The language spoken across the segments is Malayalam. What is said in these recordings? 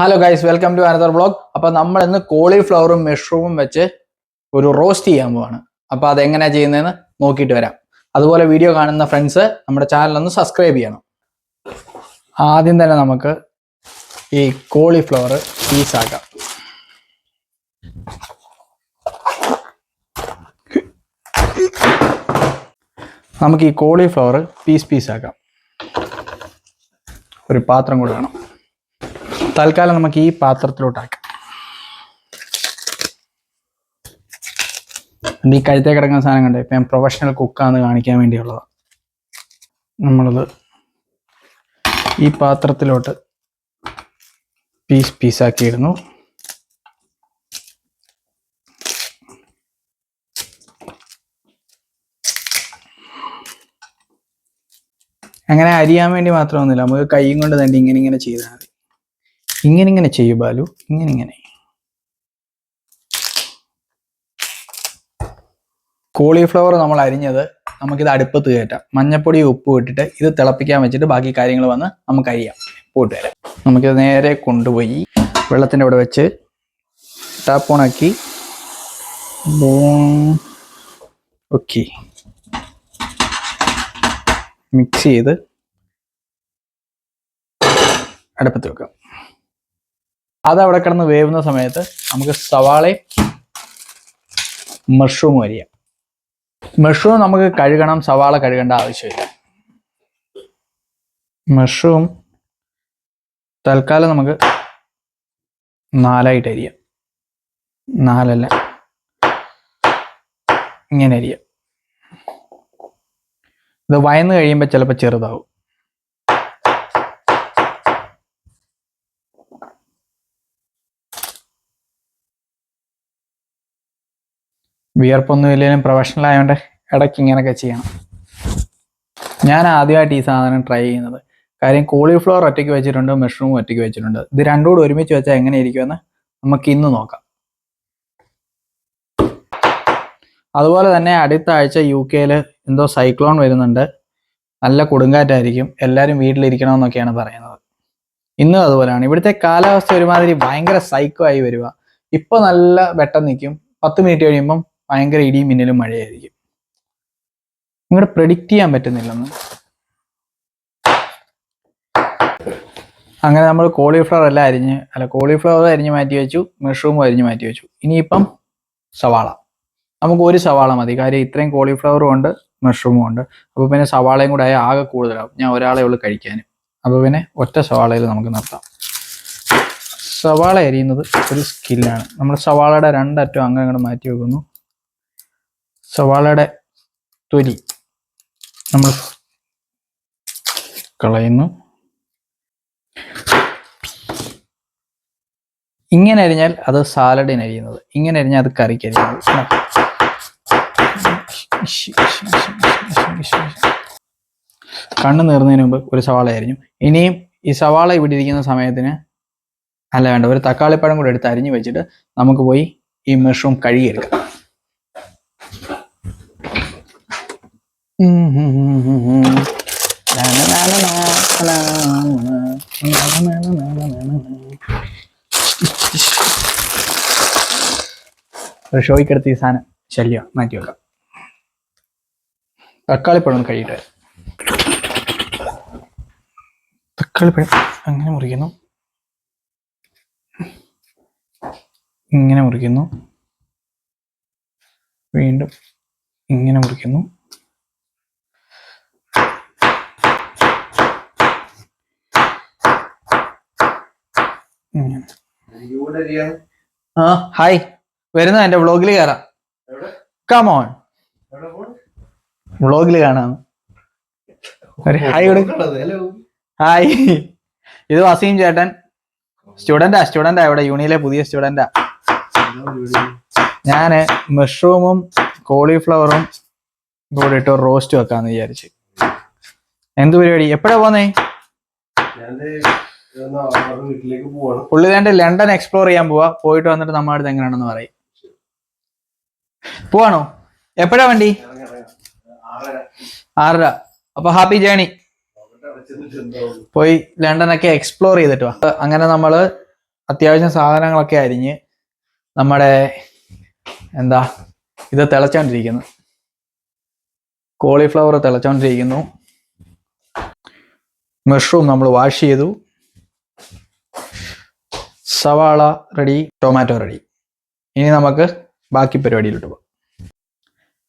Hello guys, welcome to another vlog. അപ്പോൾ നമ്മൾ ഇന്ന് കോളിഫ്ലവറും മഷ്റൂമും വെച്ച് ഒരു റോസ്റ്റ് ചെയ്യാൻ പോവാണ്. അപ്പോൾ അതെങ്ങനെയാണ് ചെയ്യുന്നതെന്ന് നോക്കിയിട്ട് വരാം. അതുപോലെ വീഡിയോ കാണുന്ന ഫ്രണ്ട്സ് നമ്മുടെ ചാനൽ ഒന്ന് സബ്സ്ക്രൈബ് ചെയ്യണം. ആദ്യം തന്നെ നമുക്ക് ഈ കോളിഫ്ലവർ പീസാക്കാം. നമുക്ക് ഈ കോളിഫ്ലവർ പീസാക്കാം. ഒരു പാത്രം കൂടെ വേണം. തൽക്കാലം നമുക്ക് ഈ പാത്രത്തിലോട്ടാക്കാം. ഈ കഴുത്തേ കിടക്കുന്ന സാധനം കണ്ടേ, ഇപ്പം ഞാൻ പ്രൊഫഷണൽ കുക്കാന്ന് കാണിക്കാൻ വേണ്ടിയുള്ളതാണ്. നമ്മളത് ഈ പാത്രത്തിലോട്ട് പീസാക്കിയിടുന്നു. അങ്ങനെ അരിയാൻ വേണ്ടി മാത്രമൊന്നുമില്ല, നമുക്ക് കൈയും കൊണ്ട് തന്നെ ഇങ്ങനെ ചെയ്താൽ മതി. ഇങ്ങനെ ചെയ്യൂ ബാലു, ഇങ്ങനെ. കോളിഫ്ലവർ നമ്മൾ അരിഞ്ഞത് നമുക്കിത് അടുപ്പത്ത് കയറ്റാം. മഞ്ഞപ്പൊടി ഉപ്പ് ഇട്ടിട്ട് ഇത് തിളപ്പിക്കാൻ വെച്ചിട്ട് ബാക്കി കാര്യങ്ങൾ വന്ന് നമുക്ക് അരിയാം. പോയിട്ട് വരാം. നമുക്കിത് നേരെ കൊണ്ടുപോയി വെള്ളത്തിൻ്റെ അവിടെ വെച്ച് ടാപ്പ് ഓണാക്കി ഓക്കെ മിക്സ് ചെയ്ത് അടുപ്പത്ത് വെക്കാം. അത് അവിടെ കിടന്ന് വേവുന്ന സമയത്ത് നമുക്ക് സവാളയും മഷ്റൂമും അരിയാം. മഷ്റൂം നമുക്ക് കഴുകണം, സവാള കഴുകേണ്ട ആവശ്യമില്ല. മഷ്റൂം തൽക്കാലം നമുക്ക് 4 അരിയാം. 4 ഇങ്ങനെ അരിയാം. ഇത് വയന്ന് കഴിയുമ്പോൾ ചിലപ്പോൾ ചെറുതാവും. വിയർപ്പൊന്നും ഇല്ലെങ്കിലും പ്രൊഫഷണൽ ആയതുകൊണ്ട് ഇടയ്ക്ക് ഇങ്ങനെയൊക്കെ ചെയ്യണം. ഞാൻ ആദ്യമായിട്ട് ഈ സാധനം ട്രൈ ചെയ്യുന്നത്. കാര്യം കോളിഫ്ലവർ ഒറ്റയ്ക്ക് വെച്ചിട്ടുണ്ട്, മഷ്റൂം ഒറ്റയ്ക്ക് വെച്ചിട്ടുണ്ട്. ഇത് രണ്ടും കൂടെ ഒരുമിച്ച് വെച്ചാൽ എങ്ങനെ ഇരിക്കുമെന്ന് നമുക്ക് ഇന്ന് നോക്കാം. അതുപോലെ തന്നെ അടുത്ത ആഴ്ച UK എന്തോ സൈക്ലോൺ വരുന്നുണ്ട്. നല്ല കൊടുങ്കാറ്റായിരിക്കും. എല്ലാവരും വീട്ടിലിരിക്കണമെന്നൊക്കെയാണ് പറയുന്നത്. ഇന്നും അതുപോലെയാണ്. ഇവിടുത്തെ കാലാവസ്ഥ ഒരുമാതിരി ഭയങ്കര സൈക്കോ ആയി വരിക. ഇപ്പം നല്ല വെട്ടം നിൽക്കും, 10 മിനിറ്റ് കഴിയുമ്പം ഭയങ്കര ഇടിയും മിന്നലും മഴയായിരിക്കും. ഇങ്ങോട്ട് പ്രെഡിക്റ്റ് ചെയ്യാൻ പറ്റുന്നില്ലെന്ന്. അങ്ങനെ നമ്മൾ കോളിഫ്ലവർ അരിഞ്ഞ് മാറ്റി വെച്ചു, മഷ്റൂമും അരിഞ്ഞ് മാറ്റി വെച്ചു. ഇനിയിപ്പം സവാള. നമുക്ക് ഒരു സവാള മതി. കാര്യം ഇത്രയും കോളിഫ്ലവറും ഉണ്ട്, മഷ്റൂമും ഉണ്ട്. അപ്പോൾ പിന്നെ സവാളയും കൂടെ ആയാൽ ആകെ കൂടുതലാവും. ഞാൻ ഒരാളെ ഉള്ളൂ കഴിക്കാനും. അപ്പോൾ പിന്നെ ഒറ്റ സവാളയിൽ നമുക്ക് നിർത്താം. സവാള അരിയുന്നത് ഒരു സ്കില്ലാണ്. നമ്മൾ സവാളയുടെ 2 അറ്റം അങ്ങോട്ട് മാറ്റി വെക്കുന്നു. സവാളയുടെ തൊലി നമ്മൾ കളയുന്നു. ഇങ്ങനെ അരിഞ്ഞാൽ അത് സാലഡിന് അരിയുന്നത്, ഇങ്ങനെ അരിഞ്ഞാൽ അത് കറിക്ക് അരിയുന്നത്. കണ്ണ് നേർന്നതിന് മുമ്പ് ഒരു സവാള അരിഞ്ഞു. ഇനിയും ഈ സവാള ഇവിടെ ഇരിക്കുന്ന സമയത്തിന് വേണ്ട, ഒരു തക്കാളിപ്പഴം കൂടെ എടുത്ത് അരിഞ്ഞു വെച്ചിട്ട് നമുക്ക് പോയി ഈ മഷ്റൂം കഴുകിയെടുക്കാം. ഒരു ഷോയ്ക്കെടുത്ത് ഈ സാധനം ശല്യം മാറ്റി വെക്കാം. തക്കാളിപ്പഴം കഴിയിട്ട് തക്കാളിപ്പഴം അങ്ങനെ മുറിക്കുന്നു, ഇങ്ങനെ മുറിക്കുന്നു, വീണ്ടും ഇങ്ങനെ മുറിക്കുന്നു. ഹായ്, വരുന്ന എന്റെ വ്ളോഗിൽ കയറാം. കമോൺ, വ്ളോഗിൽ കാണാം. ഹായ് ഹായ്, ഇത് വസീം ചേട്ടൻ. സ്റ്റുഡന്റാ ഇവിടെ യൂണിയിലെ പുതിയ സ്റ്റുഡന്റാ. ഞാന് മഷ്റൂമും കോളിഫ്ലവറും കൂടെ ഇട്ട് റോസ്റ്റ് വെക്കാന്ന് വിചാരിച്ച്. എന്ത് പരിപാടി? എപ്പോഴാ പോന്നേ? പുള്ളി തന്നെ ലണ്ടൻ എക്സ്പ്ലോർ ചെയ്യാൻ പോവാ. പോയിട്ട് വന്നിട്ട് നമ്മുടെ അടുത്ത് എങ്ങനെയാണെന്ന് പറയും. പോവാണോ? എപ്പോഴാ വണ്ടി? 6:30. അപ്പൊ ഹാപ്പി ജേണി. പോയി ലണ്ടനൊക്കെ എക്സ്പ്ലോർ ചെയ്തിട്ട് വാ. അങ്ങനെ നമ്മള് അത്യാവശ്യം സാധനങ്ങളൊക്കെ അരിഞ്ഞ് നമ്മുടെ എന്താ ഇത് തിളച്ചോണ്ടിരിക്കുന്നു. കോളിഫ്ലവർ തിളച്ചോണ്ടിരിക്കുന്നു. മഷ്റൂം നമ്മൾ വാഷ് ചെയ്തു. സവാള റെഡി, ടൊമാറ്റോ റെഡി. ഇനി നമുക്ക് ബാക്കി പരിപാടിയിലോട്ട് പോകാം.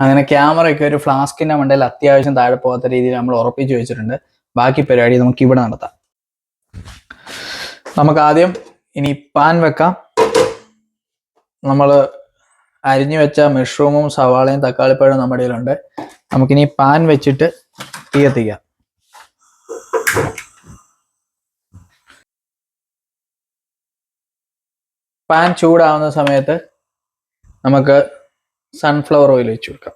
അങ്ങനെ ക്യാമറയൊക്കെ ഒരു ഫ്ലാസ്കിന്റെ മണ്ടയിൽ അത്യാവശ്യം താഴെ പോകാത്ത രീതിയിൽ നമ്മൾ ഉറപ്പിച്ച് വെച്ചിട്ടുണ്ട്. ബാക്കി പരിപാടി നമുക്ക് ഇവിടെ നടത്താം. നമുക്ക് ആദ്യം ഇനി പാൻ വെക്കാം. നമ്മൾ അരിഞ്ഞു വെച്ച മഷ്റൂമും സവാളയും തക്കാളിപ്പഴവും നമ്മുടെ കയ്യിലുണ്ട്. നമുക്കിനി പാൻ വെച്ചിട്ട് തീ കത്തിക്കാം. പാൻ ചൂടാവുന്ന സമയത്ത് നമുക്ക് സൺഫ്ലവർ ഓയിൽ വെച്ച് കൊടുക്കാം.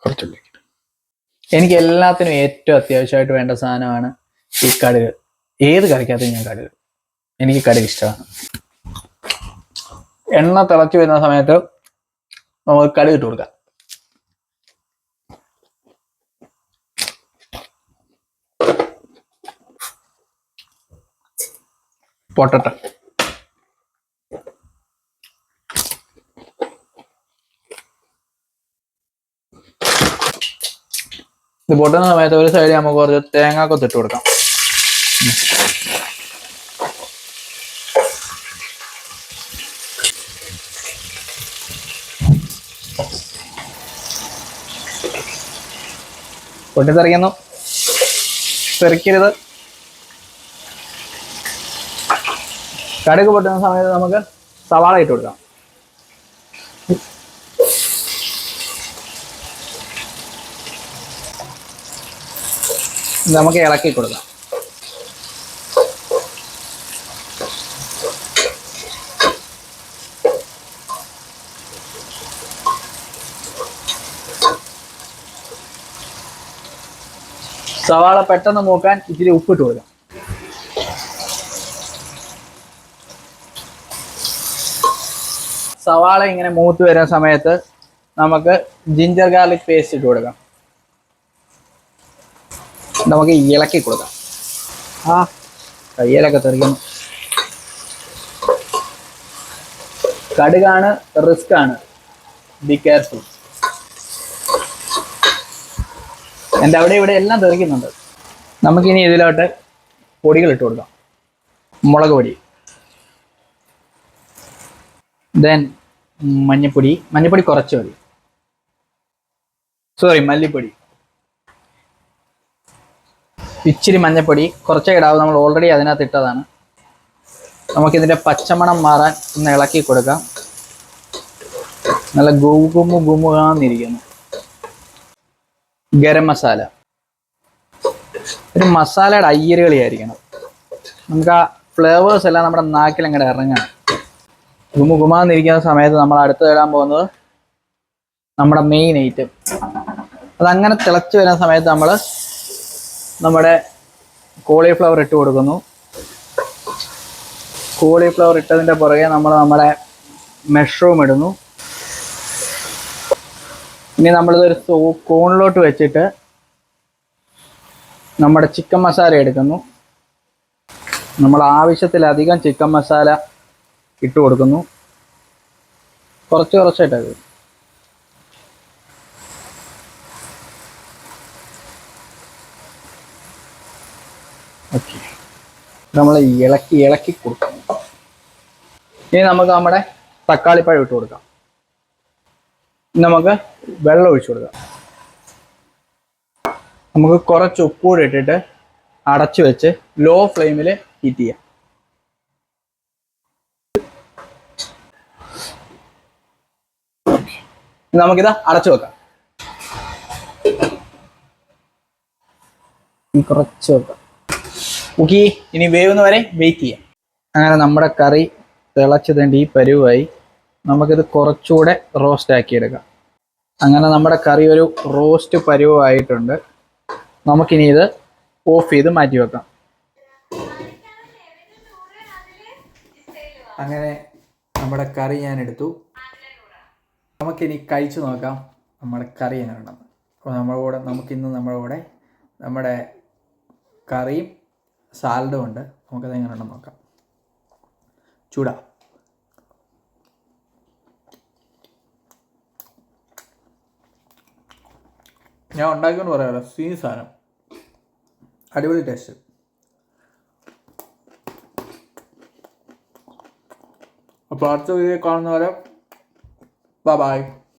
കുറച്ചുള്ളിലേക്ക്. എനിക്ക് എല്ലാത്തിനും ഏറ്റവും അത്യാവശ്യമായിട്ട് വേണ്ട സാധനമാണ് ഈ കടുക്. ഏത് കറിക്കകത്തും ഞാൻ കടുക്, എനിക്ക് കടുക് ഇഷ്ടമാണ്. എണ്ണ തിളച്ചു വരുന്ന സമയത്ത് നമുക്ക് കടുക് ഇട്ട് കൊടുക്കാം. പൊട്ടട്ട. ഇത് പൊട്ടുന്ന സമയത്ത് ഒരു സൈഡിൽ നമുക്ക് കുറച്ച് തേങ്ങാക്കൊത്ത് ഇട്ട് കൊടുക്കാം. പൊട്ടിത്തെറിക്കുന്നു, തെറിക്കരുത്. കടുക് പൊട്ടുന്ന സമയത്ത് നമുക്ക് സവാള ഇട്ട് കൊടുക്കാം. നമുക്ക് ഇളക്കി കൊടുക്കാം. സവാള പെട്ടെന്ന് മൂക്കാൻ ഇച്ചിരി ഉപ്പിട്ട് കൊടുക്കാം. സവാള ഇങ്ങനെ മൂത്ത് വരുന്ന സമയത്ത് നമുക്ക് ജിഞ്ചർ ഗാർലിക് പേസ്റ്റ് ഇട്ട് കൊടുക്കാം. നമുക്ക് ഇളക്കി കൊടുക്കാം. കയ്യിലൊക്കെ തെറിക്കുന്നു. കടുകാണ്, റിസ്ക് ആണ്, ബി കെയർഫുൾ. എൻ്റെ അവിടെ ഇവിടെ എല്ലാം തെറിക്കുന്നുണ്ട്. നമുക്കിനി ഇതിലോട്ട് പൊടികൾ ഇട്ട് കൊടുക്കാം. മുളക് പൊടി, ദെൻ മഞ്ഞപ്പൊടി. മഞ്ഞപ്പൊടി കുറച്ച് മതി, സോറി മല്ലിപ്പൊടി. ഇച്ചിരി മഞ്ഞപ്പൊടി കുറച്ചേ ഇടാവൂ, നമ്മൾ ഓൾറെഡി അതിനകത്ത് ഇട്ടതാണ്. നമുക്കിതിൻ്റെ പച്ചമണം മാറാൻ ഒന്ന് ഇളക്കി കൊടുക്കാം. നല്ല ഗുമുകാന്നിരിക്കുന്നു. ഗരം മസാല. ഒരു മസാലയുടെ അയ്യരുകളിയായിരിക്കണം. നമുക്ക് ആ ഫ്ലേവേഴ്സ് എല്ലാം നമ്മുടെ നാക്കിൽ അങ്ങോട്ട് ഇറങ്ങണം. ഗുമുകുമാന്നിരിക്കുന്ന സമയത്ത് നമ്മൾ അടുത്ത് ഇടാൻ പോകുന്നത് നമ്മുടെ മെയിൻ ഐറ്റം. അതങ്ങനെ തിളച്ച് വരുന്ന സമയത്ത് നമ്മൾ നമ്മുടെ കോളിഫ്ലവർ ഇട്ട് കൊടുക്കുന്നു. കോളിഫ്ലവർ ഇട്ടതിൻ്റെ പുറകെ നമ്മൾ നമ്മുടെ മഷ്റൂം ഇടുന്നു. ഇനി നമ്മളിതൊരു കോണിലോട്ട് വെച്ചിട്ട് നമ്മുടെ ചിക്കൻ മസാല എടുക്കുന്നു. നമ്മൾ ആവശ്യത്തിലധികം ചിക്കൻ മസാല ഇട്ട് കൊടുക്കുന്നു. കുറച്ച് കുറച്ചായിട്ടത്. ഓക്കെ, നമ്മൾ ഇളക്കി കൊടുക്കും. ഇനി നമുക്ക് നമ്മുടെ തക്കാളിപ്പഴം ഇട്ട് കൊടുക്കാം. നമുക്ക് വെള്ളം ഒഴിച്ചു കൊടുക്കാം. നമുക്ക് കുറച്ച് ഉപ്പൂടെ ഇട്ടിട്ട് അടച്ചു വെച്ച് ലോ ഫ്ലെയിമിൽ ഹീറ്റ് ചെയ്യാം. നമുക്കിത് അടച്ചു വെക്കാം. കുറച്ച് വെക്കാം. ഓക്കെ, ഇനി വേവുന്ന വരെ വെയിറ്റ് ചെയ്യാം. അങ്ങനെ നമ്മുടെ കറി തിളച്ചതിൻ്റെ ഈ പരുവായി. നമുക്കിത് കുറച്ചുകൂടെ റോസ്റ്റ് ആക്കി എടുക്കാം. അങ്ങനെ നമ്മുടെ കറി ഒരു റോസ്റ്റ് പരുവായിട്ടുണ്ട്. നമുക്കിനി ഇത് ഓഫ് ചെയ്ത് മാറ്റി വെക്കാം. അങ്ങനെ നമ്മുടെ കറി ഞാൻ എടുത്തു. നമുക്കിനി കഴിച്ചു നോക്കാം നമ്മുടെ കറി എങ്ങനെയുണ്ടെന്ന്. അപ്പോൾ നമുക്കിന്ന് നമ്മുടെ കൂടെ നമ്മുടെ കറിയും സാലഡും ഉണ്ട്. നമുക്കത് എങ്ങനെ ഉണ്ടെന്ന് നോക്കാം. ചൂടാ. ഞാൻ ഉണ്ടാക്കിയെന്ന് പറയാമല്ലോ, സാധനം, അടിപൊളി ടേസ്റ്റ്. അപ്പോൾ അടുത്ത വീഡിയോ കാണുന്നവരെ ബൈ.